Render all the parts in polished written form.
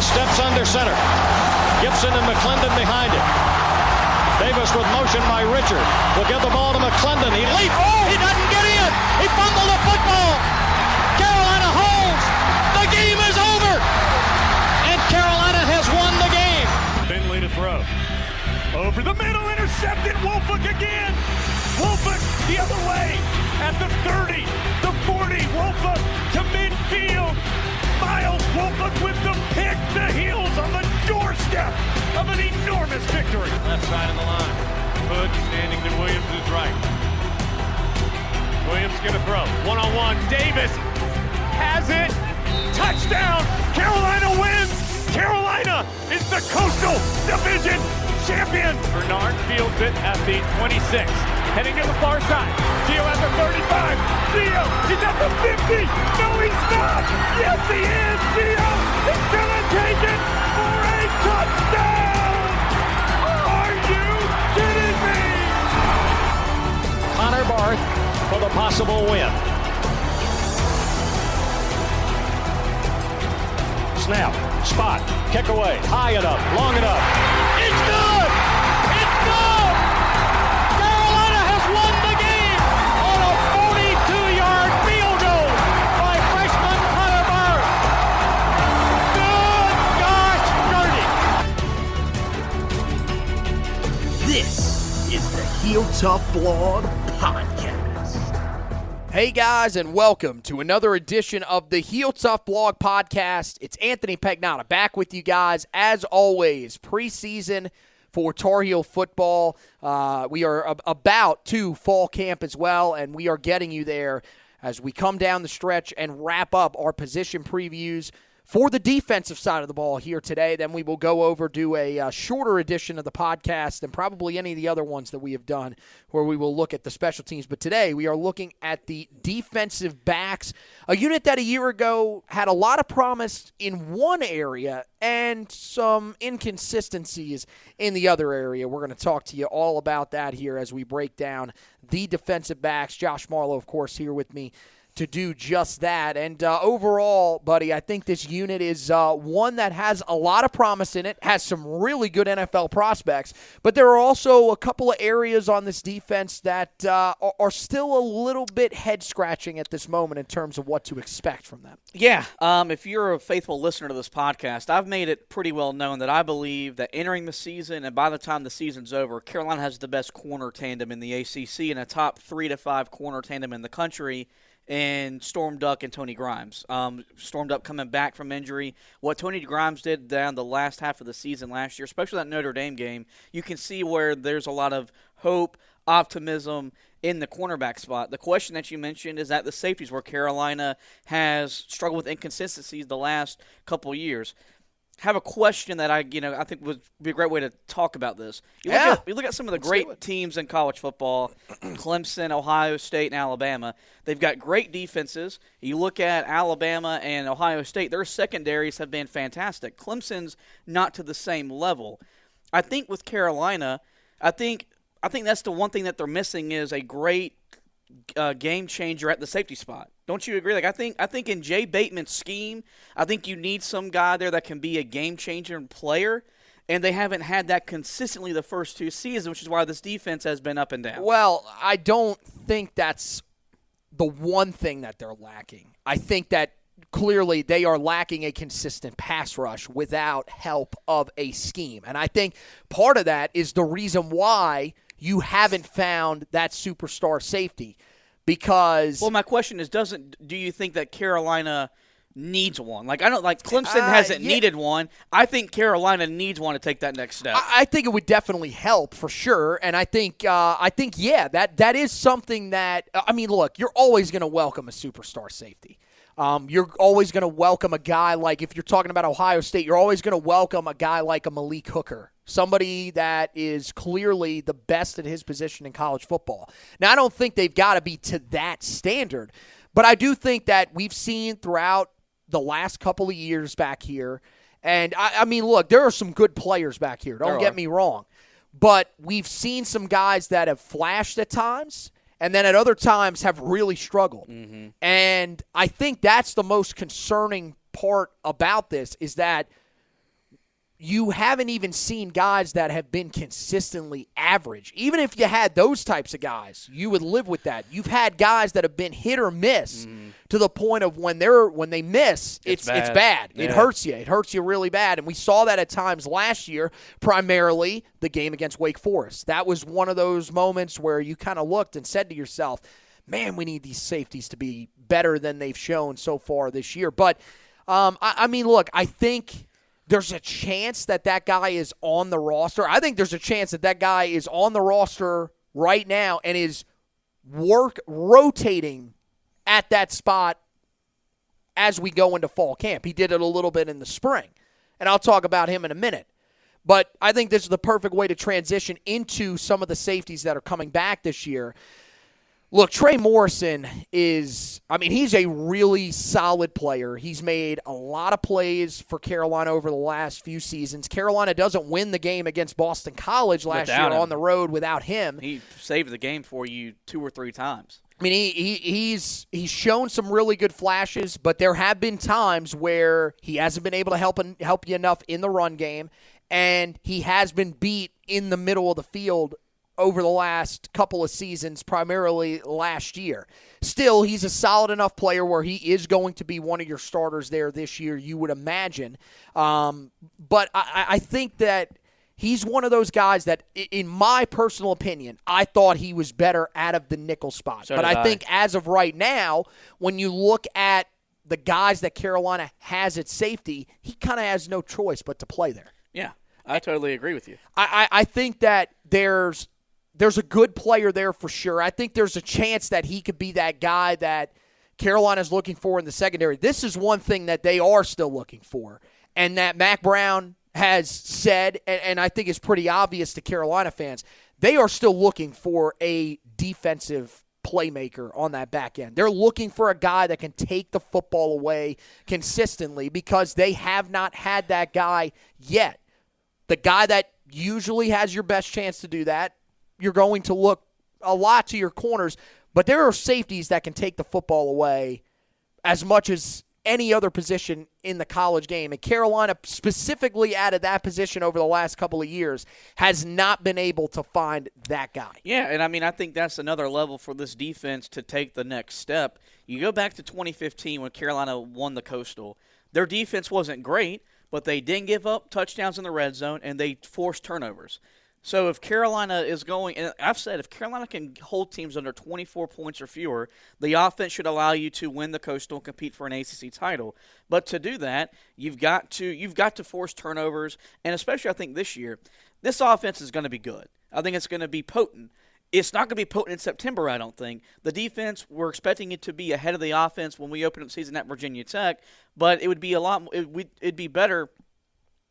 Davis steps under center. Gibson and McClendon behind him. Davis with motion by Richard. Will give the ball to McClendon. He leaps. Oh, he doesn't get in. He fumbled the football. Carolina holds. The game is over. And Carolina has won the game. Finley to throw. Over the middle, intercepted. Wolford again. Wolford the other way. At the 30, the 40. Wolford to midfield. Miles Wolford with the pick. The heels on the doorstep of an enormous victory. Left side of the line. Hood standing to Williams' right. Williams gonna throw. One-on-one. Davis has it. Touchdown! Carolina wins! Carolina is the Coastal Division champion! Bernard fields it at the 26. Heading to the far side. Gio at the 35. Gio is at the 50. No, he's not. Yes, he is. Gio is going to take it for a touchdown. Are you kidding me? Connor Barth for the possible win. Snap, spot, kick away, high enough, long enough. It's good! It's good! Carolina has won the game on a 42-yard field goal by freshman Connor Barth. Good gosh, dirty. This is the Heel Tough Blog Podcast. Hey guys, and welcome to another edition of the Heel Tough Blog Podcast. It's Anthony Pagnotta back with you guys, as always, preseason for Tar Heel football. We are about to fall camp as well, and we are getting you there as we come down the stretch and wrap up our position previews for the defensive side of the ball here today. Then we will go over, do a shorter edition of the podcast than probably any of the other ones that we have done, where we will look at the special teams. But today we are looking at the defensive backs, a unit that a year ago had a lot of promise in one area and some inconsistencies in the other area. We're going to talk to you all about that here as we break down the defensive backs. Josh Marlowe, of course, here with me to do just that. And overall, buddy, I think this unit is one that has a lot of promise in it, has some really good NFL prospects, but there are also a couple of areas on this defense that are still a little bit head-scratching at this moment in terms of what to expect from them. Yeah, if you're a faithful listener to this podcast, I've made it pretty well known that I believe that entering the season and by the time the season's over, Carolina has the best corner tandem in the ACC and a top 3 to 5 corner tandem in the country. And Storm Duck and Tony Grimes. Storm Duck coming back from injury. What Tony Grimes did down the last half of the season last year, especially that Notre Dame game, you can see where there's a lot of hope, optimism in the cornerback spot. The question that you mentioned is at the safeties, where Carolina has struggled with inconsistencies the last couple years. Have a question that I think would be a great way to talk about this. You look at some of the great teams in college football, Clemson, Ohio State, and Alabama. They've got great defenses. You look at Alabama and Ohio State, their secondaries have been fantastic. Clemson's not to the same level. I think with Carolina, I think that's the one thing that they're missing is a great game changer at the safety spot. Don't you agree? Like I think in Jay Bateman's scheme, I think you need some guy there that can be a game changer and player, and they haven't had that consistently the first 2 seasons, which is why this defense has been up and down. Well, I don't think that's the one thing that they're lacking. I think that clearly they are lacking a consistent pass rush without help of a scheme. And I think part of that is the reason why you haven't found that superstar safety. Because my question is, do you think that Carolina needs one? Like Clemson hasn't needed one. I think Carolina needs one to take that next step. I think it would definitely help for sure, and I think that is something that look, you're always going to welcome a superstar safety. You're always going to welcome a guy like, if you're talking about Ohio State, you're always going to welcome a guy like a Malik Hooker. Somebody that is clearly the best at his position in college football. Now, I don't think they've got to be to that standard, but I do think that we've seen throughout the last couple of years back here, and look, there are some good players back here. Don't get me wrong, but we've seen some guys that have flashed at times and then at other times have really struggled. Mm-hmm. And I think that's the most concerning part about this is that you haven't even seen guys that have been consistently average. Even if you had those types of guys, you would live with that. You've had guys that have been hit or miss to the point of when they miss, it's bad. Yeah. It hurts you. It hurts you really bad. And we saw that at times last year, primarily the game against Wake Forest. That was one of those moments where you kind of looked and said to yourself, man, we need these safeties to be better than they've shown so far this year. But, I mean, look, I think there's a chance that guy is on the roster. I think there's a chance that guy is on the roster right now and is rotating at that spot as we go into fall camp. He did it a little bit in the spring, and I'll talk about him in a minute. But I think this is the perfect way to transition into some of the safeties that are coming back this year. Look, Trey Morrison he's a really solid player. He's made a lot of plays for Carolina over the last few seasons. Carolina doesn't win the game against Boston College last year on the road without him. He saved the game for you 2 or 3 times. I mean, he's shown some really good flashes, but there have been times where he hasn't been able to help you enough in the run game, and he has been beat in the middle of the field over the last couple of seasons, primarily last year. Still, he's a solid enough player where he is going to be one of your starters there this year, you would imagine. But I think that he's one of those guys that, in my personal opinion, I thought he was better out of the nickel spot. So but I think as of right now, when you look at the guys that Carolina has at safety, he kind of has no choice but to play there. Yeah, I totally agree with you. I think that there's a good player there for sure. I think there's a chance that he could be that guy that Carolina's looking for in the secondary. This is one thing that they are still looking for, and that Mack Brown has said, and I think it's pretty obvious to Carolina fans, they are still looking for a defensive playmaker on that back end. They're looking for a guy that can take the football away consistently because they have not had that guy yet. The guy that usually has your best chance to do that, you're going to look a lot to your corners, but there are safeties that can take the football away as much as any other position in the college game. And Carolina, specifically out of that position over the last couple of years, has not been able to find that guy. Yeah, and I think that's another level for this defense to take the next step. You go back to 2015 when Carolina won the Coastal. Their defense wasn't great, but they didn't give up touchdowns in the red zone, and they forced turnovers. So if Carolina is going, and I've said if Carolina can hold teams under 24 points or fewer, the offense should allow you to win the Coastal and compete for an ACC title. But to do that, you've got to force turnovers, and especially I think this year, this offense is going to be good. I think it's going to be potent. It's not going to be potent in September, I don't think. The defense, we're expecting it to be ahead of the offense when we open up the season at Virginia Tech, but it would be it'd be better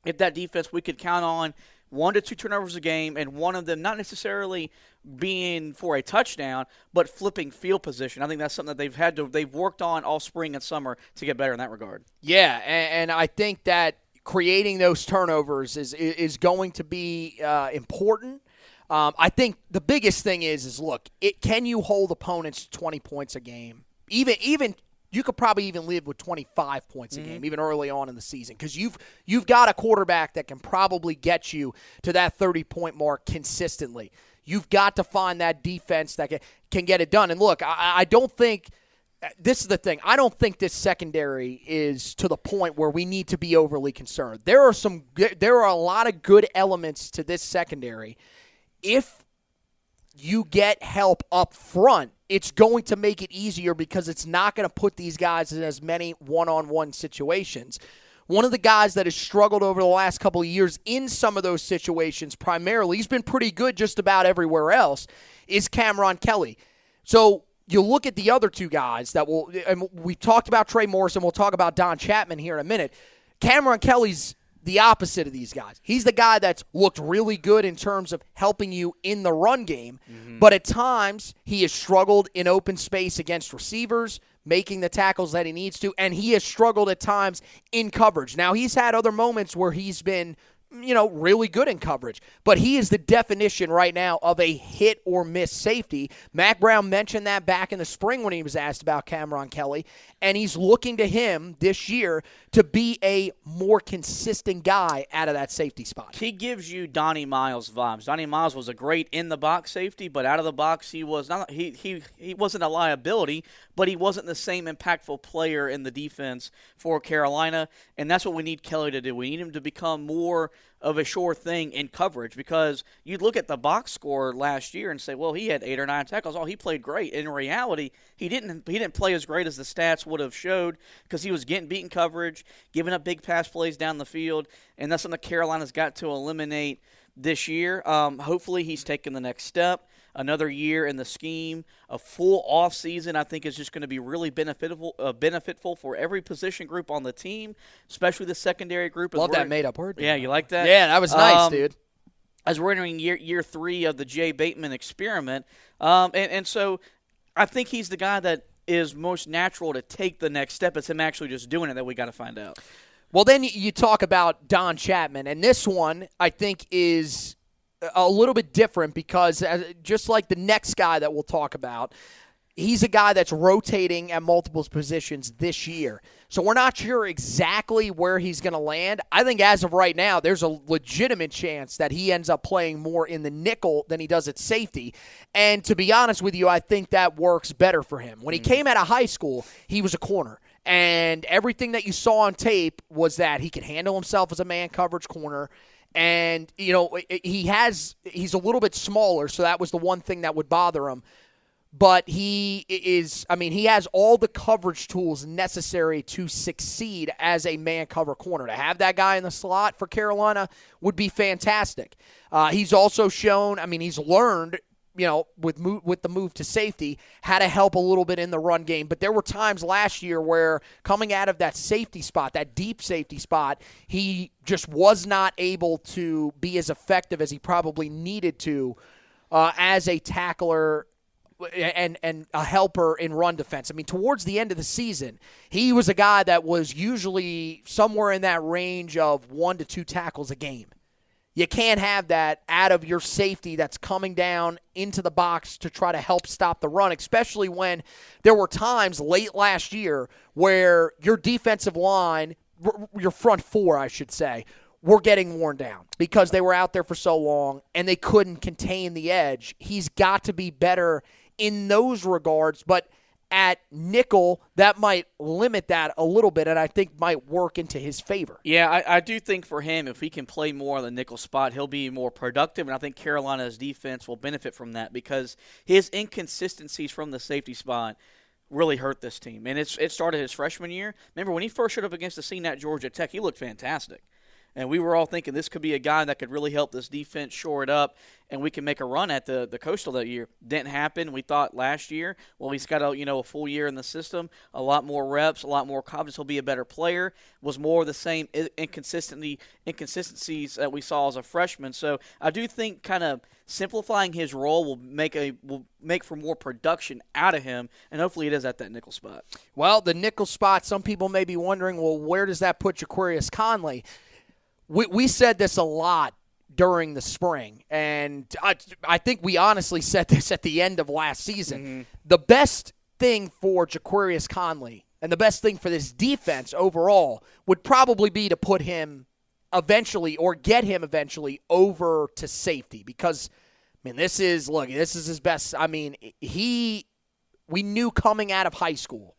if that defense we could count on 1 to 2 turnovers a game, and one of them not necessarily being for a touchdown, but flipping field position. I think that's something that they've worked on all spring and summer to get better in that regard. Yeah, and I think that creating those turnovers is going to be important. I think the biggest thing is look, can you hold opponents 20 points a game? Even you could probably even live with 25 points a game, even early on in the season, because you've got a quarterback that can probably get you to that 30-point mark consistently. You've got to find that defense that can get it done. And look, I don't think – this is the thing. I don't think this secondary is to the point where we need to be overly concerned. There are a lot of good elements to this secondary. If you get help up front, it's going to make it easier because it's not going to put these guys in as many one-on-one situations. One of the guys that has struggled over the last couple of years in some of those situations primarily, he's been pretty good just about everywhere else, is Cameron Kelly. So you look at the other two guys and we talked about Trey Morrison, we'll talk about Don Chapman here in a minute. Cameron Kelly's the opposite of these guys. He's the guy that's looked really good in terms of helping you in the run game, but at times he has struggled in open space against receivers, making the tackles that he needs to, and he has struggled at times in coverage. Now, he's had other moments where he's been really good in coverage. But he is the definition right now of a hit or miss safety. Mack Brown mentioned that back in the spring when he was asked about Cameron Kelly, and he's looking to him this year to be a more consistent guy out of that safety spot. He gives you Donnie Miles vibes. Donnie Miles was a great in-the-box safety, but out of the box he was not. He wasn't a liability, but he wasn't the same impactful player in the defense for Carolina, and that's what we need Kelly to do. We need him to become more of a sure thing in coverage, because you look at the box score last year and say, well, he had 8 or 9 tackles. Oh, he played great. In reality, he didn't play as great as the stats would have showed, because he was getting beaten coverage, giving up big pass plays down the field, and that's something Carolina's got to eliminate this year. Hopefully he's taken the next step. Another year in the scheme, a full off season, I think is just going to be really benefitful for every position group on the team, especially the secondary group. Love that made up word. Yeah, you like that? Yeah, that was nice, dude. As we're entering year 3 of the Jay Bateman experiment, and so I think he's the guy that is most natural to take the next step. It's him actually just doing it that we got to find out. Well, then you talk about Don Chapman, and this one I think is a little bit different, because just like the next guy that we'll talk about, he's a guy that's rotating at multiple positions this year. So we're not sure exactly where he's going to land. I think as of right now, there's a legitimate chance that he ends up playing more in the nickel than he does at safety. And to be honest with you, I think that works better for him. When he came out of high school, he was a corner. And everything that you saw on tape was that he could handle himself as a man coverage corner. And, he's a little bit smaller, so that was the one thing that would bother him. But he has all the coverage tools necessary to succeed as a man cover corner. To have that guy in the slot for Carolina would be fantastic. He's also shown, he's learned, with the move to safety, how to help a little bit in the run game. But there were times last year where coming out of that safety spot, that deep safety spot, he just was not able to be as effective as he probably needed to as a tackler and a helper in run defense. Towards the end of the season, he was a guy that was usually somewhere in that range of 1 to 2 tackles a game. You can't have that out of your safety that's coming down into the box to try to help stop the run, especially when there were times late last year where your defensive line, your front 4, I should say, were getting worn down because they were out there for so long and they couldn't contain the edge. He's got to be better in those regards, but at nickel, that might limit that a little bit, and I think might work into his favor. Yeah, I do think for him, if he can play more on the nickel spot, he'll be more productive, and I think Carolina's defense will benefit from that, because his inconsistencies from the safety spot really hurt this team. And it started his freshman year. Remember, when he first showed up against the scene at Georgia Tech, he looked fantastic. And we were all thinking this could be a guy that could really help this defense shore it up, and we can make a run at the Coastal that year. Didn't happen. We thought last year, well, he's got a full year in the system, a lot more reps, a lot more confidence. He'll be a better player. Was more of the same inconsistencies that we saw as a freshman. So I do think kind of simplifying his role will make for more production out of him, and hopefully it is at that nickel spot. Well, the nickel spot, some people may be wondering, well, where does that put Jaquarius Conley? We said this a lot during the spring, and I think we honestly said this at the end of last season. Mm-hmm. The best thing for Jaquarius Conley and the best thing for this defense overall would probably be to put him eventually, or get him eventually, over to safety, because this is his best. We knew coming out of high school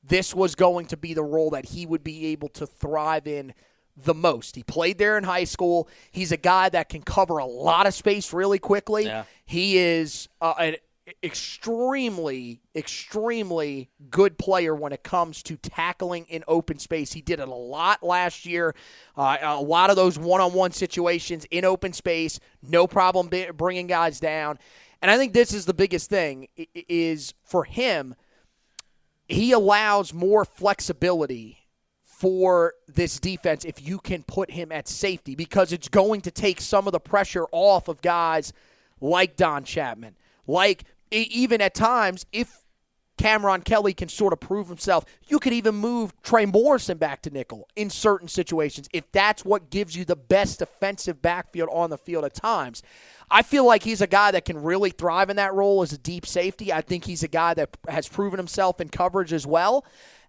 this was going to be the role that he would be able to thrive in the most. He played there in high school. He's a guy that can cover a lot of space really quickly. Yeah. He is an extremely, extremely good player when it comes to tackling in open space. He did it a lot last year. A lot of those one-on-one situations in open space, no problem bringing guys down. And I think this is the biggest thing, is for him, he allows more flexibility for this defense if you can put him at safety, because it's going to take some of the pressure off of guys like Don Chapman. Like, even at times, if Cameron Kelly can sort of prove himself. You could even move Trey Morrison back to nickel in certain situations if that's what gives you the best defensive backfield on the field at times. I feel like he's a guy that can really thrive in that role as a deep safety. I think he's a guy that has proven himself in coverage as well.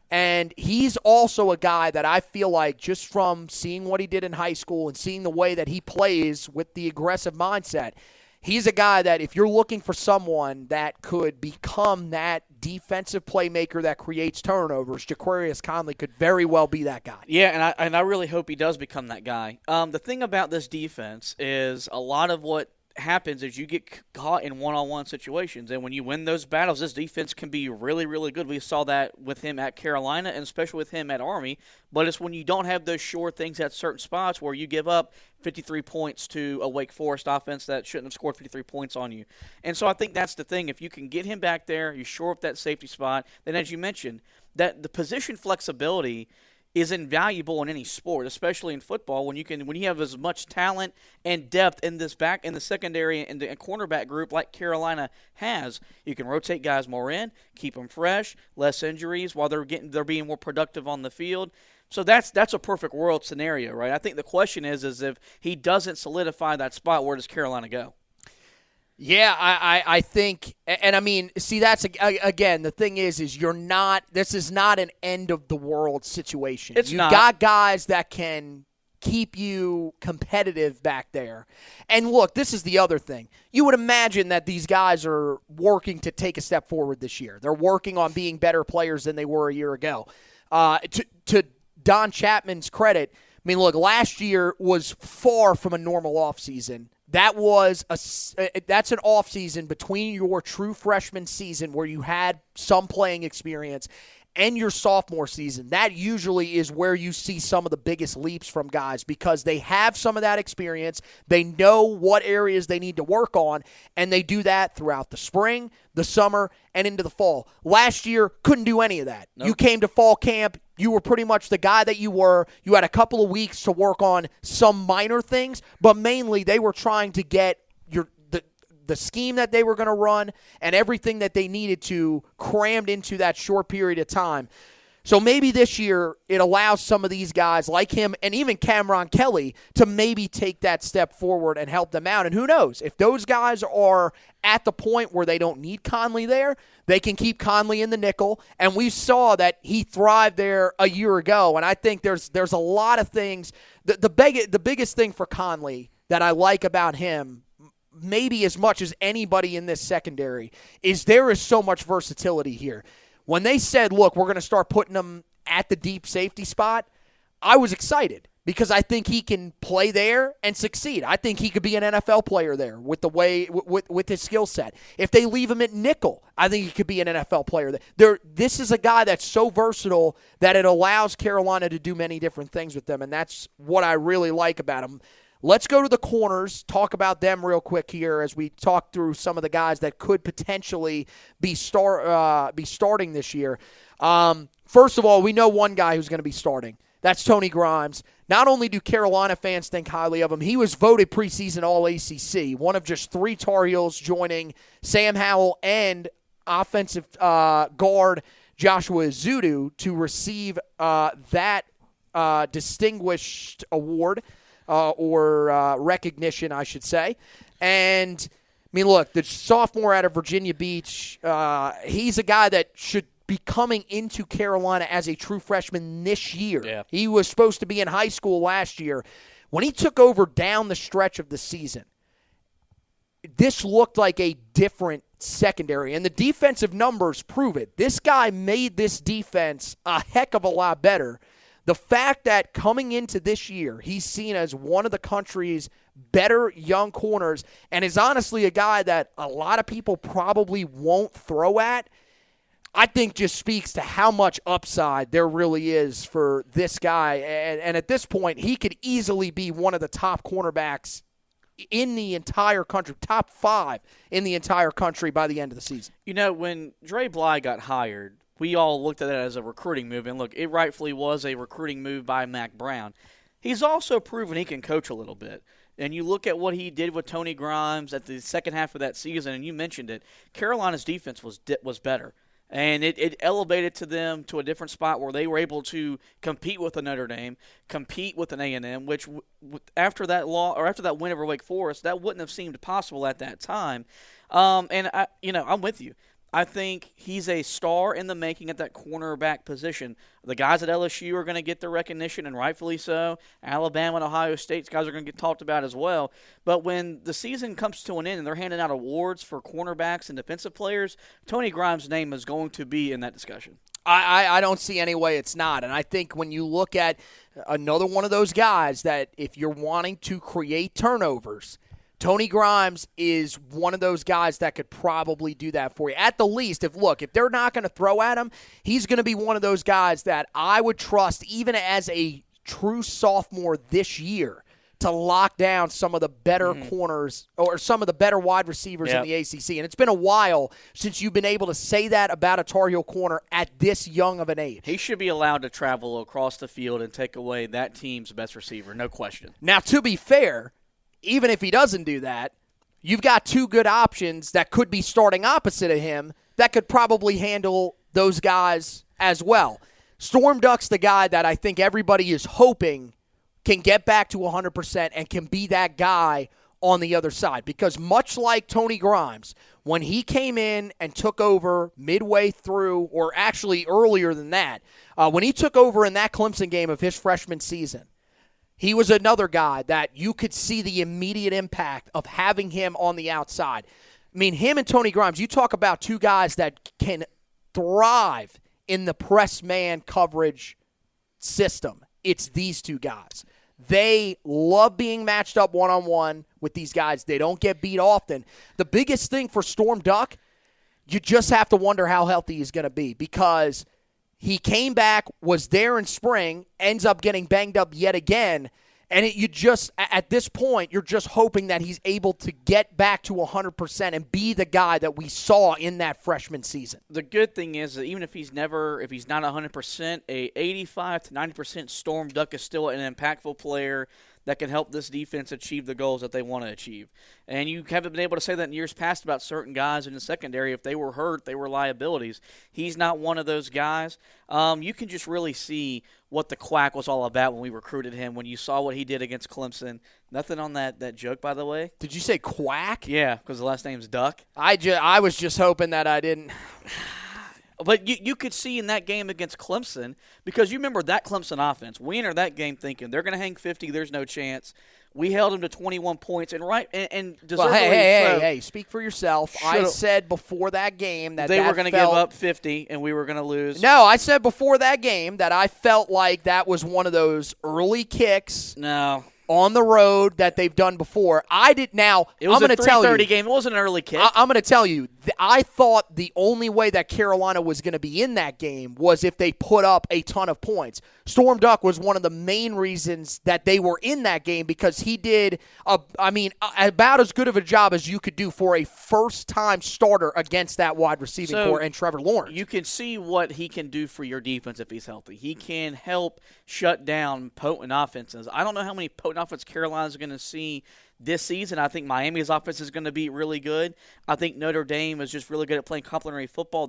And he's also a guy that I feel like, just from seeing what he did in high school and seeing the way that he plays with the aggressive mindset, he's a guy that if you're looking for someone that could become that defensive playmaker that creates turnovers, Jaquarius Conley could very well be that guy. Yeah, and I really hope he does become that guy. The thing about this defense is a lot of what happens is you get caught in one-on-one situations, and when you win those battles, this defense can be really, really good. We saw that with him at Carolina and especially with him at Army, but it's when you don't have those sure things at certain spots where you give up 53 points to a Wake Forest offense that shouldn't have scored 53 points on you. And so I think that's the thing. If you can get him back there, you shore up that safety spot, then as you mentioned, that the position flexibility is invaluable in any sport, especially in football, when you have as much talent and depth in the secondary and the cornerback group like Carolina has. You can rotate guys more in, keep them fresh, less injuries while they're being more productive on the field. So that's a perfect world scenario, right? I think the question is if he doesn't solidify that spot, where does Carolina go? Yeah, I think, and I mean, see, that's, again, the thing is this is not an end-of-the-world situation. You've got guys that can keep you competitive back there. And look, this is the other thing. You would imagine that these guys are working to take a step forward this year. They're working on being better players than they were a year ago. To Don Chapman's credit, I mean, look, last year was far from a normal offseason. That's an offseason between your true freshman season where you had some playing experience and your sophomore season. That usually is where you see some of the biggest leaps from guys because they have some of that experience. They know what areas they need to work on, and they do that throughout the spring, the summer, and into the fall. Last year, couldn't do any of that. Nope. You came to fall camp. You were pretty much the guy that you were. You had a couple of weeks to work on some minor things, but mainly they were trying to get the scheme that they were going to run and everything that they needed to crammed into that short period of time. So maybe this year it allows some of these guys like him and even Cameron Kelly to maybe take that step forward and help them out. And who knows, if those guys are at the point where they don't need Conley there, they can keep Conley in the nickel. And we saw that he thrived there a year ago. And I think there's a lot of things. The biggest thing for Conley that I like about him, maybe as much as anybody in this secondary, is there is so much versatility here. When they said, look, we're going to start putting him at the deep safety spot, I was excited because I think he can play there and succeed. I think he could be an NFL player there with the way with his skill set. If they leave him at nickel, I think he could be an NFL player there. This is a guy that's so versatile that it allows Carolina to do many different things with them, and that's what I really like about him. Let's go to the corners, talk about them real quick here as we talk through some of the guys that could potentially be starting this year. First of all, we know one guy who's going to be starting. That's Tony Grimes. Not only do Carolina fans think highly of him, he was voted preseason All-ACC, one of just 3 Tar Heels joining Sam Howell and offensive guard Joshua Ezeudu to receive that distinguished award. Or recognition, I should say. And, I mean, look, the sophomore out of Virginia Beach, he's a guy that should be coming into Carolina as a true freshman this year. Yeah. He was supposed to be in high school last year. When he took over down the stretch of the season, this looked like a different secondary, and the defensive numbers prove it. This guy made this defense a heck of a lot better. The fact that coming into this year, he's seen as one of the country's better young corners and is honestly a guy that a lot of people probably won't throw at, I think just speaks to how much upside there really is for this guy. And at this point, he could easily be one of the top cornerbacks in the entire country, top 5 in the entire country by the end of the season. You know, when Dre Bly got hired, we all looked at it as a recruiting move, and look, it rightfully was a recruiting move by Mack Brown. He's also proven he can coach a little bit. And you look at what he did with Tony Grimes at the second half of that season, and you mentioned it, Carolina's defense was better. And it elevated to them to a different spot where they were able to compete with a Notre Dame, compete with an A&M, which after that win over Wake Forest, that wouldn't have seemed possible at that time. And I'm with you. I think he's a star in the making at that cornerback position. The guys at LSU are going to get the recognition, and rightfully so. Alabama and Ohio State's guys are going to get talked about as well. But when the season comes to an end and they're handing out awards for cornerbacks and defensive players, Tony Grimes' name is going to be in that discussion. I don't see any way it's not. And I think when you look at another one of those guys that if you're wanting to create turnovers, Tony Grimes is one of those guys that could probably do that for you. At the least, if they're not going to throw at him, he's going to be one of those guys that I would trust even as a true sophomore this year to lock down some of the better corners or some of the better wide receivers in the ACC. And it's been a while since you've been able to say that about a Tar Heel corner at this young of an age. He should be allowed to travel across the field and take away that team's best receiver, no question. Now, to be fair, even if he doesn't do that, you've got two good options that could be starting opposite of him that could probably handle those guys as well. Storm Duck's the guy that I think everybody is hoping can get back to 100% and can be that guy on the other side. Because much like Tony Grimes, when he came in and took over midway through, or actually earlier than that, when he took over in that Clemson game of his freshman season, he was another guy that you could see the immediate impact of having him on the outside. I mean, him and Tony Grimes, you talk about two guys that can thrive in the press man coverage system. It's these two guys. They love being matched up one-on-one with these guys. They don't get beat often. The biggest thing for Storm Duck, you just have to wonder how healthy he's going to be because he came back, was there in spring, ends up getting banged up yet again, and at this point, you're just hoping that he's able to get back to 100% and be the guy that we saw in that freshman season. The good thing is that even if he's not 100%, a 85 to 90% Storm Duck is still an impactful player that can help this defense achieve the goals that they want to achieve. And you haven't been able to say that in years past about certain guys in the secondary. If they were hurt, they were liabilities. He's not one of those guys. You can just really see what the quack was all about when we recruited him, when you saw what he did against Clemson. Nothing on that joke, by the way. Did you say quack? Yeah, because the last name's Duck. I was just hoping that I didn't. But you could see in that game against Clemson, because you remember that Clemson offense. We entered that game thinking they're going to hang 50, there's no chance. We held them to 21 points, and deservedly well, hey, speak for yourself. I Should've. said before that game that they were going to give up 50, and we were going to lose. No, I said before that game that I felt like that was one of those early kicks. No. On the road that they've done before. It was a 3:30 game. It wasn't an early kick. I'm going to tell you, I thought the only way that Carolina was going to be in that game was if they put up a ton of points. Storm Duck was one of the main reasons that they were in that game because he did, about as good of a job as you could do for a first-time starter against that wide receiving core and Trevor Lawrence. You can see what he can do for your defense if he's healthy. He can help shut down potent offenses. I don't know how many potent offense Carolina's going to see this season. I think Miami's offense is going to be really good. I think Notre Dame is just really good at playing complementary football.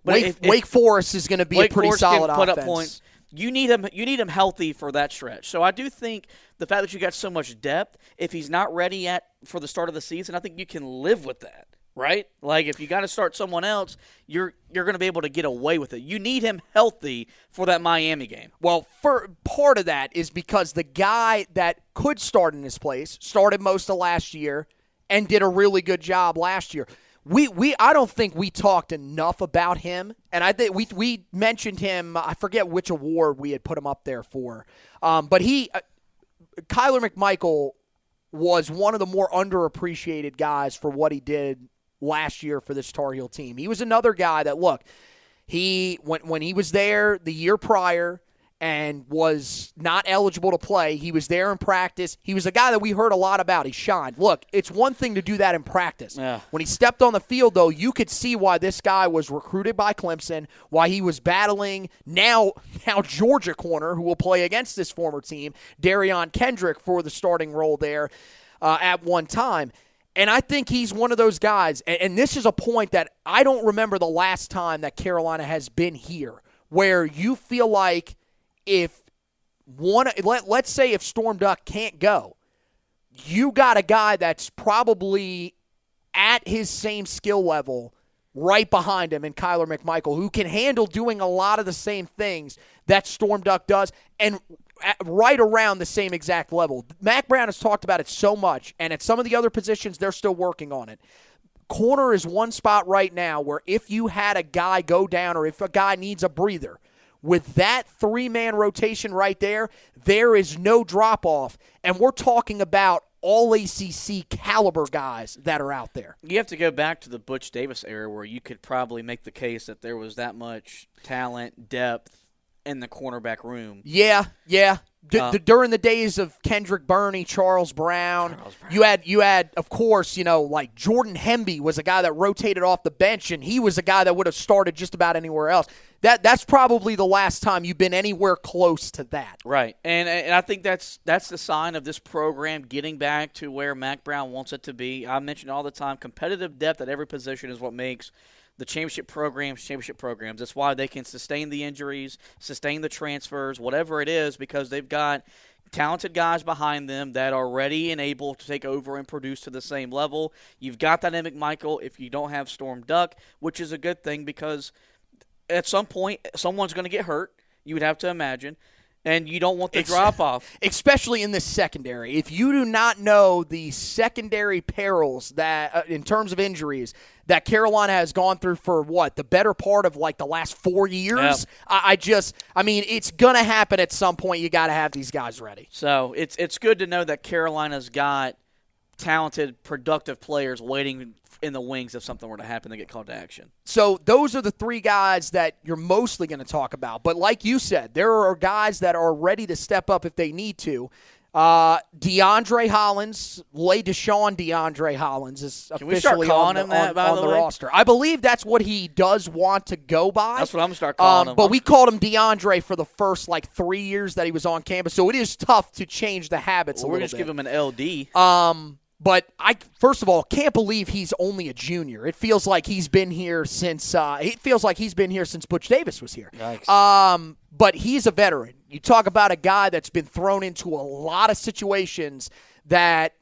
Wake Forest is going to be a pretty solid offense. Put up points. You need him healthy for that stretch. So I do think the fact that you got so much depth, if he's not ready yet for the start of the season, I think you can live with that. Right? Like, if you got to start someone else, you're going to be able to get away with it. You need him healthy for that Miami game. Well, for part of that is because the guy that could start in his place started most of last year and did a really good job last year. I don't think we talked enough about him, and I think we mentioned him. I forget which award we had put him up there for, but Kyler McMichael was one of the more underappreciated guys for what he did last year for this Tar Heel team. He was another guy that, look, when he was there the year prior and was not eligible to play, he was there in practice. He was a guy that we heard a lot about. He shined. Look, it's one thing to do that in practice. Yeah. When he stepped on the field, though, you could see why this guy was recruited by Clemson, why he was battling now Georgia corner, who will play against this former team, Darion Kendrick, for the starting role there at one time. And I think he's one of those guys, and this is a point that I don't remember the last time that Carolina has been here, where you feel like if let's say if Storm Duck can't go, you got a guy that's probably at his same skill level right behind him in Kyler McMichael, who can handle doing a lot of the same things that Storm Duck does, and right around the same exact level. Mack Brown has talked about it so much, and at some of the other positions, they're still working on it. Corner is one spot right now where if you had a guy go down or if a guy needs a breather, with that three-man rotation right there, there is no drop-off, and we're talking about all ACC caliber guys that are out there. You have to go back to the Butch Davis era where you could probably make the case that there was that much talent, depth in the cornerback room. Yeah. During the days of Kendrick Burney, Charles Brown, you had, of course, like Jordan Hemby was a guy that rotated off the bench, and he was a guy that would have started just about anywhere else. That's probably the last time you've been anywhere close to that. Right, and I think that's the sign of this program getting back to where Mack Brown wants it to be. I mention all the time, competitive depth at every position is what makes the championship programs. That's why they can sustain the injuries, sustain the transfers, whatever it is, because they've got talented guys behind them that are ready and able to take over and produce to the same level. You've got that in McMichael if you don't have Storm Duck, which is a good thing because at some point someone's going to get hurt, you would have to imagine. And you don't want the drop-off. Especially in this secondary. If you do not know the secondary perils that, in terms of injuries, that Carolina has gone through for, the better part of, like, the last 4 years? Yep. I mean, it's going to happen at some point. You got to have these guys ready. So it's good to know that Carolina's got talented, productive players waiting in the wings if something were to happen to get called to action. So those are the three guys that you're mostly going to talk about. But like you said, there are guys that are ready to step up if they need to. DeAndre Hollins, Deshaun DeAndre Hollins is officially on the roster. I believe that's what he does want to go by. That's what I'm going to start calling him. But we called him DeAndre for the first 3 years that he was on campus. So it is tough to change the habits a little bit. We're going to give him an LD. But I, first of all, can't believe he's only a junior. It feels like he's been here since Butch Davis was here. Yikes. But he's a veteran. You talk about a guy that's been thrown into a lot of situations that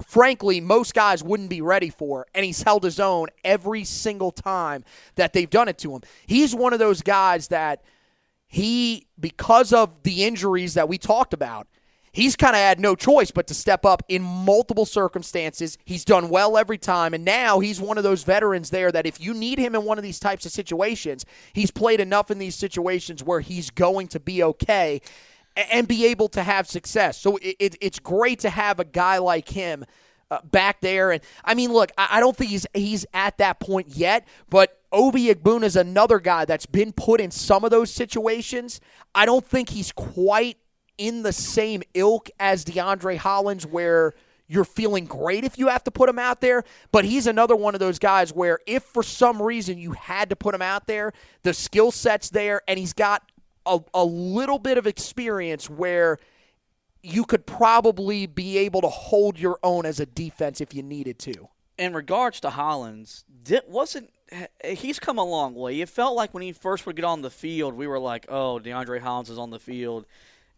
frankly, most guys wouldn't be ready for, and he's held his own every single time that they've done it to him. He's one of those guys that because of the injuries that we talked about, he's kind of had no choice but to step up in multiple circumstances. He's done well every time, and now he's one of those veterans there that if you need him in one of these types of situations, he's played enough in these situations where he's going to be okay and be able to have success. So it's great to have a guy like him back there. And I mean, look, I don't think he's at that point yet, but Obi Egbuna is another guy that's been put in some of those situations. I don't think he's quite in the same ilk as DeAndre Hollins where you're feeling great if you have to put him out there, but he's another one of those guys where if for some reason you had to put him out there, the skill set's there, and he's got a little bit of experience where you could probably be able to hold your own as a defense if you needed to. In regards to Hollins, he's come a long way. It felt like when he first would get on the field, we were like, oh, DeAndre Hollins is on the field.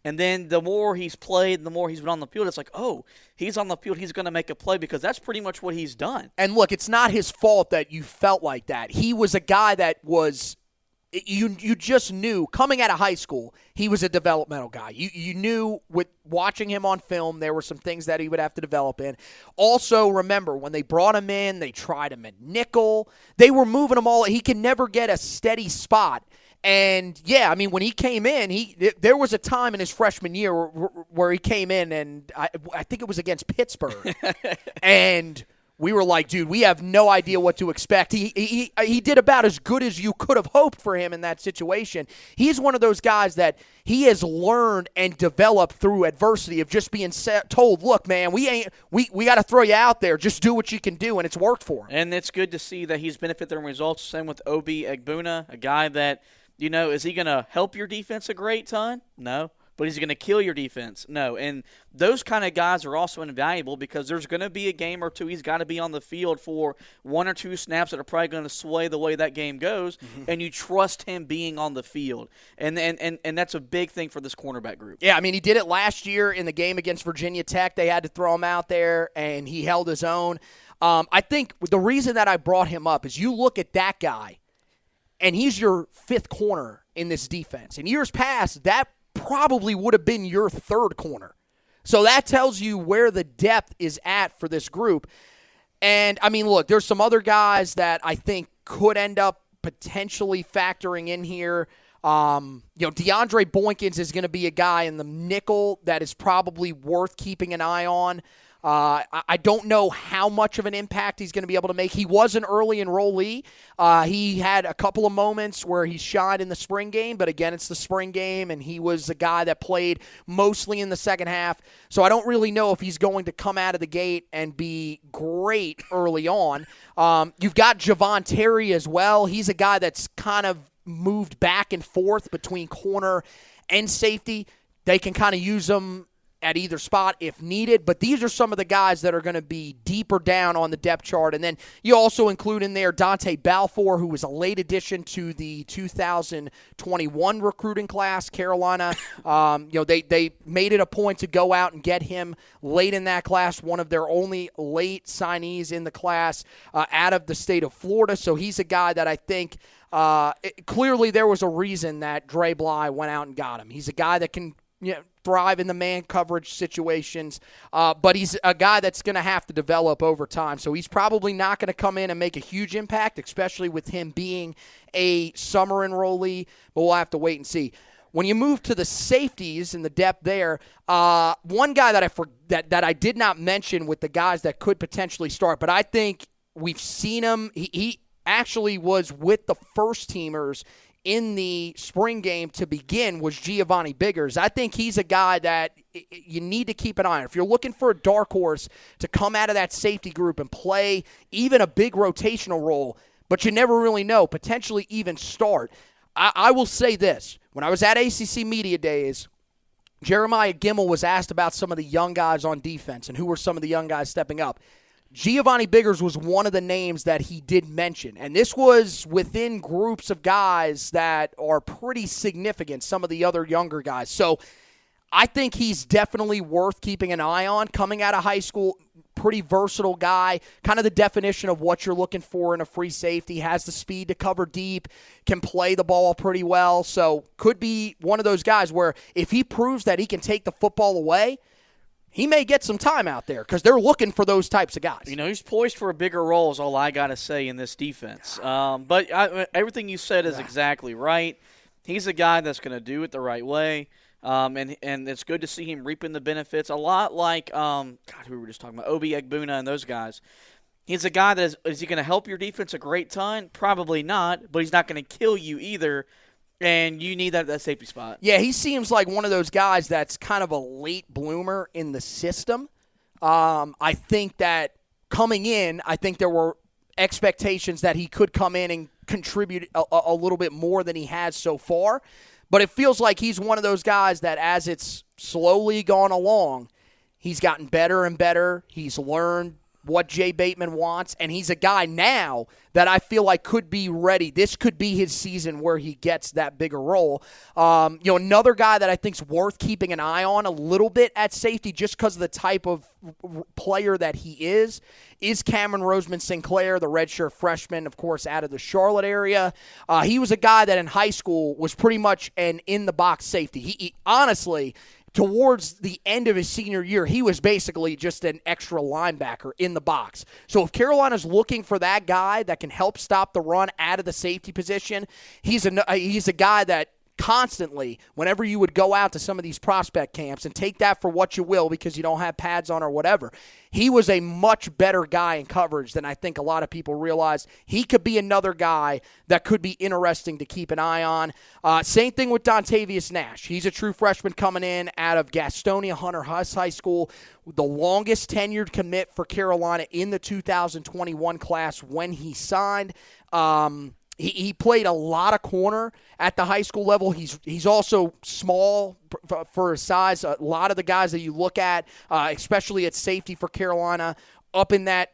And then the more he's played, the more he's been on the field, it's like, oh, he's on the field, he's going to make a play because that's pretty much what he's done. And look, it's not his fault that you felt like that. He was a guy that was you just knew coming out of high school, he was a developmental guy. You knew with watching him on film, there were some things that he would have to develop in. Also, remember, when they brought him in, they tried him at nickel. They were moving him all. He could never get a steady spot. And, yeah, I mean, when he came in, there was a time in his freshman year where he came in, and I think it was against Pittsburgh. And we were like, dude, we have no idea what to expect. He did about as good as you could have hoped for him in that situation. He's one of those guys that he has learned and developed through adversity of just being told, look, man, we got to throw you out there. Just do what you can do, and it's worked for him. And it's good to see that he's benefited from results. Same with Obi Egbuna, a guy that – is he going to help your defense a great ton? No. but he's going to kill your defense. No, and those kind of guys are also invaluable because there's going to be a game or two he's got to be on the field for 1 or 2 snaps that are probably going to sway the way that game goes, and you trust him being on the field. And that's a big thing for this cornerback group. Yeah, I mean, he did it last year in the game against Virginia Tech. They had to throw him out there, and he held his own. I think the reason that I brought him up is you look at that guy, and he's your 5th corner in this defense. In years past, that probably would have been your 3rd corner. So that tells you where the depth is at for this group. And, I mean, look, there's some other guys that I think could end up potentially factoring in here. DeAndre Boykins is going to be a guy in the nickel that is probably worth keeping an eye on. I don't know how much of an impact he's going to be able to make. He was an early enrollee. He had a couple of moments where he shined in the spring game, but again, it's the spring game, and he was a guy that played mostly in the second half. So I don't really know if he's going to come out of the gate and be great early on. You've got Javon Terry as well. He's a guy that's kind of moved back and forth between corner and safety. They can kind of use him at either spot if needed, but these are some of the guys that are going to be deeper down on the depth chart. And then you also include in there Dante Balfour, who was a late addition to the 2021 recruiting class. Carolina, they made it a point to go out and get him late in that class, one of their only late signees in the class out of the state of Florida. So he's a guy that I think clearly there was a reason that Dre Bly went out and got him. He's a guy that can thrive in the man coverage situations, but he's a guy that's going to have to develop over time. So he's probably not going to come in and make a huge impact, especially with him being a summer enrollee, but we'll have to wait and see. When you move to the safeties and the depth there, one guy that I did not mention with the guys that could potentially start, but I think we've seen him. He actually was with the first teamers in the spring game to begin, was Giovanni Biggers. I think he's a guy that you need to keep an eye on. If you're looking for a dark horse to come out of that safety group and play even a big rotational role, but you never really know, potentially even start, I will say this. When I was at ACC Media Days, Jeremiah Gimmel was asked about some of the young guys on defense and who were some of the young guys stepping up. Giovanni Biggers was one of the names that he did mention, and this was within groups of guys that are pretty significant, some of the other younger guys. So I think he's definitely worth keeping an eye on. Coming out of high school, pretty versatile guy, kind of the definition of what you're looking for in a free safety, has the speed to cover deep, can play the ball pretty well, so could be one of those guys where if he proves that he can take the football away, he may get some time out there because they're looking for those types of guys. He's poised for a bigger role is all I got to say in this defense. But everything you said is exactly right. He's a guy that's going to do it the right way, and it's good to see him reaping the benefits. A lot like, who we were just talking about, Obi Egbuna and those guys. He's a guy that is he going to help your defense a great ton? Probably not, but he's not going to kill you either. And you need that safety spot. Yeah, he seems like one of those guys that's kind of a late bloomer in the system. I think that coming in, I think there were expectations that he could come in and contribute a little bit more than he has so far. But it feels like he's one of those guys that as it's slowly gone along, he's gotten better and better. He's learned what Jay Bateman wants, and he's a guy now that I feel like could be ready. This could be his season where he gets that bigger role. Another guy that I think is worth keeping an eye on a little bit at safety just because of the type of player that he is Cameron Roseman Sinclair, the redshirt freshman, of course, out of the Charlotte area. He was a guy that in high school was pretty much an in-the-box safety. He honestly, towards the end of his senior year, he was basically just an extra linebacker in the box. So if Carolina's looking for that guy that can help stop the run out of the safety position, he's a guy that constantly, whenever you would go out to some of these prospect camps, and take that for what you will because you don't have pads on or whatever, he was a much better guy in coverage than I think a lot of people realize. He could be another guy that could be interesting to keep an eye on. Same thing with Dontavius Nash. He's a true freshman coming in out of Gastonia Hunter Huss High School, the longest tenured commit for Carolina in the 2021 class when he signed. He played a lot of corner at the high school level. He's also small for his size. A lot of the guys that you look at, especially at safety for Carolina, up in that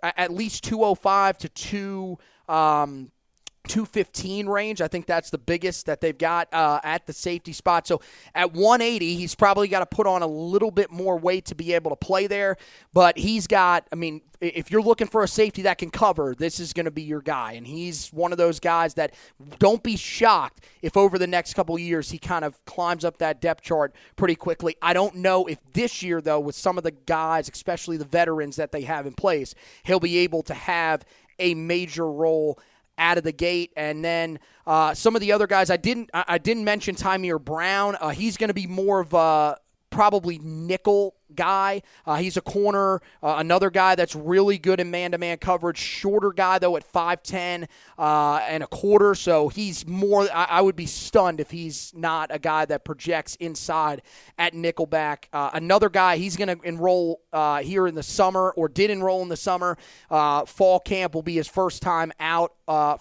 at least 205 to 215 range. I think that's the biggest that they've got at the safety spot. So at 180, he's probably got to put on a little bit more weight to be able to play there. But he's got, I mean, if you're looking for a safety that can cover, this is going to be your guy. And he's one of those guys that don't be shocked if over the next couple of years he kind of climbs up that depth chart pretty quickly. I don't know if this year, though, with some of the guys, especially the veterans that they have in place, he'll be able to have a major role out of the gate. And then some of the other guys, I didn't mention Tymir Brown. He's going to be more of a probably nickel guy. He's a corner, another guy that's really good in man-to-man coverage. Shorter guy, though, at 5'10 and a quarter. So he's more, I would be stunned if he's not a guy that projects inside at nickelback. Another guy, he's going to enroll here in the summer, or did enroll in the summer. Fall camp will be his first time out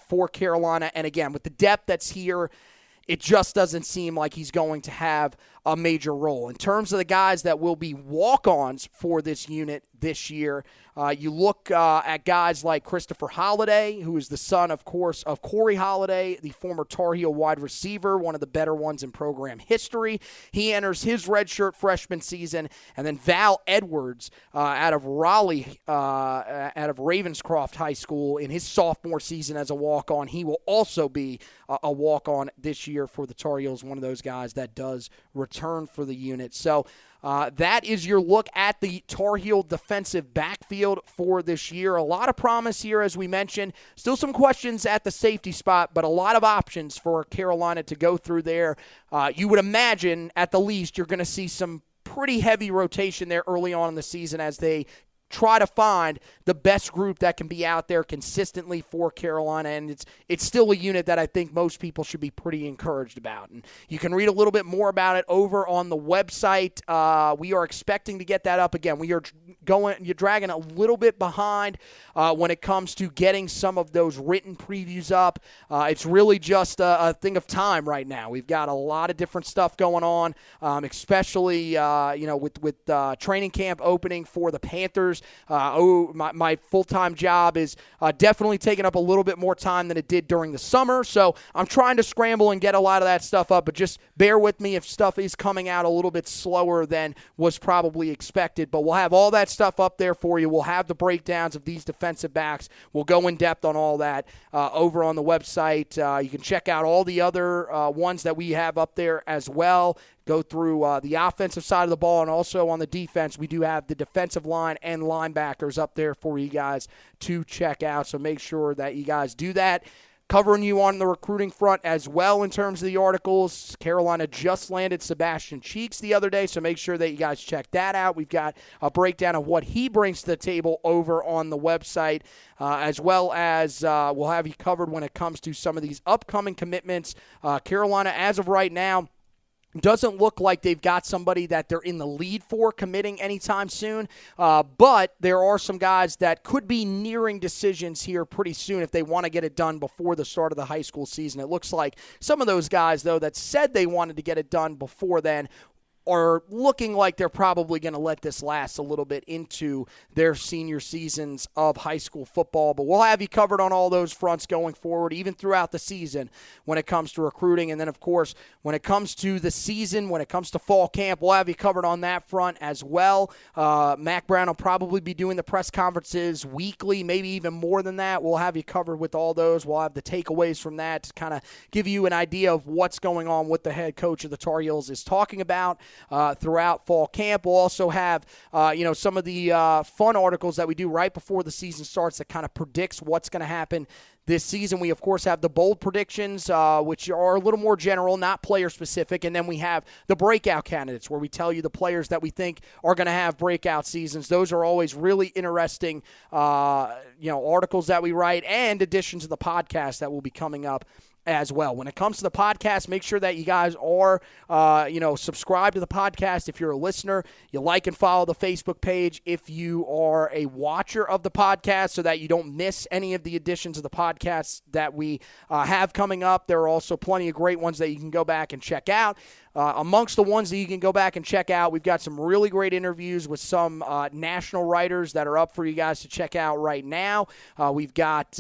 for Carolina. And again, with the depth that's here, it just doesn't seem like he's going to have a major role. In terms of the guys that will be walk-ons for this unit this year, you look at guys like Christopher Holiday, who is the son, of course, of Corey Holiday, the former Tar Heel wide receiver, one of the better ones in program history. He enters his redshirt freshman season. And then Val Edwards out of Raleigh, out of Ravenscroft High School, in his sophomore season as a walk-on. He will also be a walk-on this year for the Tar Heels, one of those guys that does return for the unit. So that is your look at the Tar Heel defensive backfield for this year. A lot of promise here, as we mentioned. Still some questions at the safety spot, but a lot of options for Carolina to go through there. You would imagine, at the least, you're going to see some pretty heavy rotation there early on in the season as they try to find the best group that can be out there consistently for Carolina, and it's still a unit that I think most people should be pretty encouraged about. And you can read a little bit more about it over on the website. We are expecting to get that up again. You're dragging a little bit behind when it comes to getting some of those written previews up. It's really just a thing of time right now. We've got a lot of different stuff going on, especially with training camp opening for the Panthers. My full-time job is definitely taking up a little bit more time than it did during the summer, so I'm trying to scramble and get a lot of that stuff up, but just bear with me if stuff is coming out a little bit slower than was probably expected. But we'll have all that stuff up there for you. We'll have the breakdowns of these defensive backs. We'll go in depth on all that over on the website. You can check out all the other ones that we have up there as well. Go through the offensive side of the ball, and also on the defense, we do have the defensive line and linebackers up there for you guys to check out. So make sure that you guys do that. Covering you on the recruiting front as well in terms of the articles. Carolina just landed Sebastian Cheeks the other day, so make sure that you guys check that out. We've got a breakdown of what he brings to the table over on the website, as well as we'll have you covered when it comes to some of these upcoming commitments. Carolina, as of right now, doesn't look like they've got somebody that they're in the lead for committing anytime soon, but there are some guys that could be nearing decisions here pretty soon if they want to get it done before the start of the high school season. It looks like some of those guys, though, that said they wanted to get it done before then are looking like they're probably going to let this last a little bit into their senior seasons of high school football. But we'll have you covered on all those fronts going forward, even throughout the season when it comes to recruiting. And then, of course, when it comes to the season, when it comes to fall camp, we'll have you covered on that front as well. Mack Brown will probably be doing the press conferences weekly, maybe even more than that. We'll have you covered with all those. We'll have the takeaways from that to kind of give you an idea of what's going on, what the head coach of the Tar Heels is talking about throughout fall camp. We'll also have, some of the fun articles that we do right before the season starts that kind of predicts what's going to happen this season. We, of course, have the bold predictions, which are a little more general, not player-specific. And then we have the breakout candidates, where we tell you the players that we think are going to have breakout seasons. Those are always really interesting, articles that we write, and additions to the podcast that will be coming up as well. When it comes to the podcast, make sure that you guys are, subscribe to the podcast. If you're a listener, you like and follow the Facebook page. If you are a watcher of the podcast, so that you don't miss any of the editions of the podcasts that we have coming up. There are also plenty of great ones that you can go back and check out. Amongst the ones that you can go back and check out, we've got some really great interviews with some national writers that are up for you guys to check out right now. We've got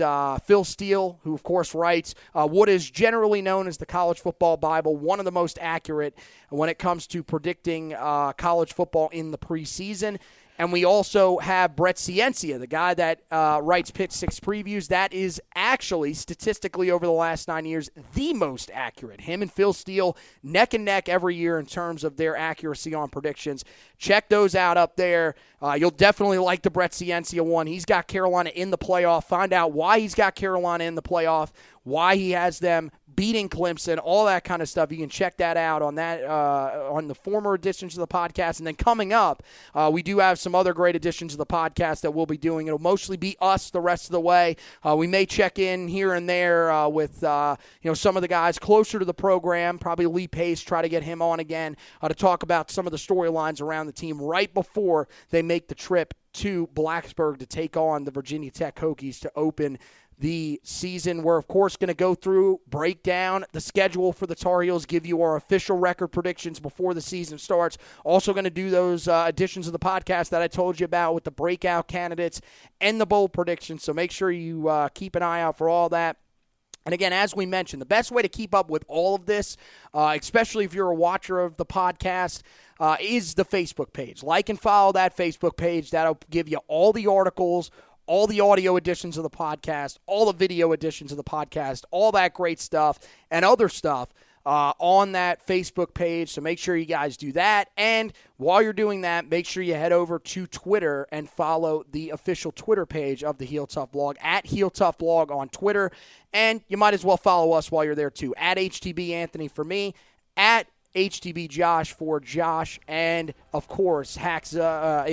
Phil Steele, who, of course, writes what is generally known as the College Football Bible, one of the most accurate when it comes to predicting college football in the preseason. And we also have Brett Ciencia, the guy that writes Pick Six Previews. That is actually, statistically over the last 9 years, the most accurate. Him and Phil Steele neck and neck every year in terms of their accuracy on predictions. Check those out up there. You'll definitely like the Brett Ciencia one. He's got Carolina in the playoff. Find out why he's got Carolina in the playoff, why he has them beating Clemson, all that kind of stuff. You can check that out on that on the former editions of the podcast. And then coming up, we do have some other great editions of the podcast that we'll be doing. It'll mostly be us the rest of the way. We may check in here and there with some of the guys closer to the program, probably Lee Pace, try to get him on again to talk about some of the storylines around the team right before they make the trip to Blacksburg to take on the Virginia Tech Hokies to open the season. We're, of course, going to go through, break down the schedule for the Tar Heels, give you our official record predictions before the season starts. Also going to do those editions of the podcast that I told you about with the breakout candidates and the bowl predictions. So make sure you keep an eye out for all that. And again, as we mentioned, the best way to keep up with all of this, especially if you're a watcher of the podcast, is the Facebook page. Like and follow that Facebook page. That'll give you all the articles, all the audio editions of the podcast, all the video editions of the podcast, all that great stuff and other stuff on that Facebook page. So make sure you guys do that. And while you're doing that, make sure you head over to Twitter and follow the official Twitter page of the Heel Tough Blog, at Heel Tough Blog on Twitter. And you might as well follow us while you're there too, at HTB Anthony for me, at HTB Josh for Josh, and of course, it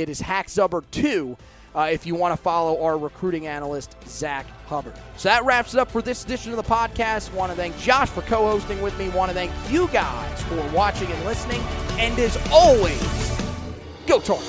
is Hackzubber2 if you want to follow our recruiting analyst, Zach Hubbard. So that wraps it up for this edition of the podcast. Want to thank Josh for co-hosting with me. Want to thank you guys for watching and listening. And as always, go Tar!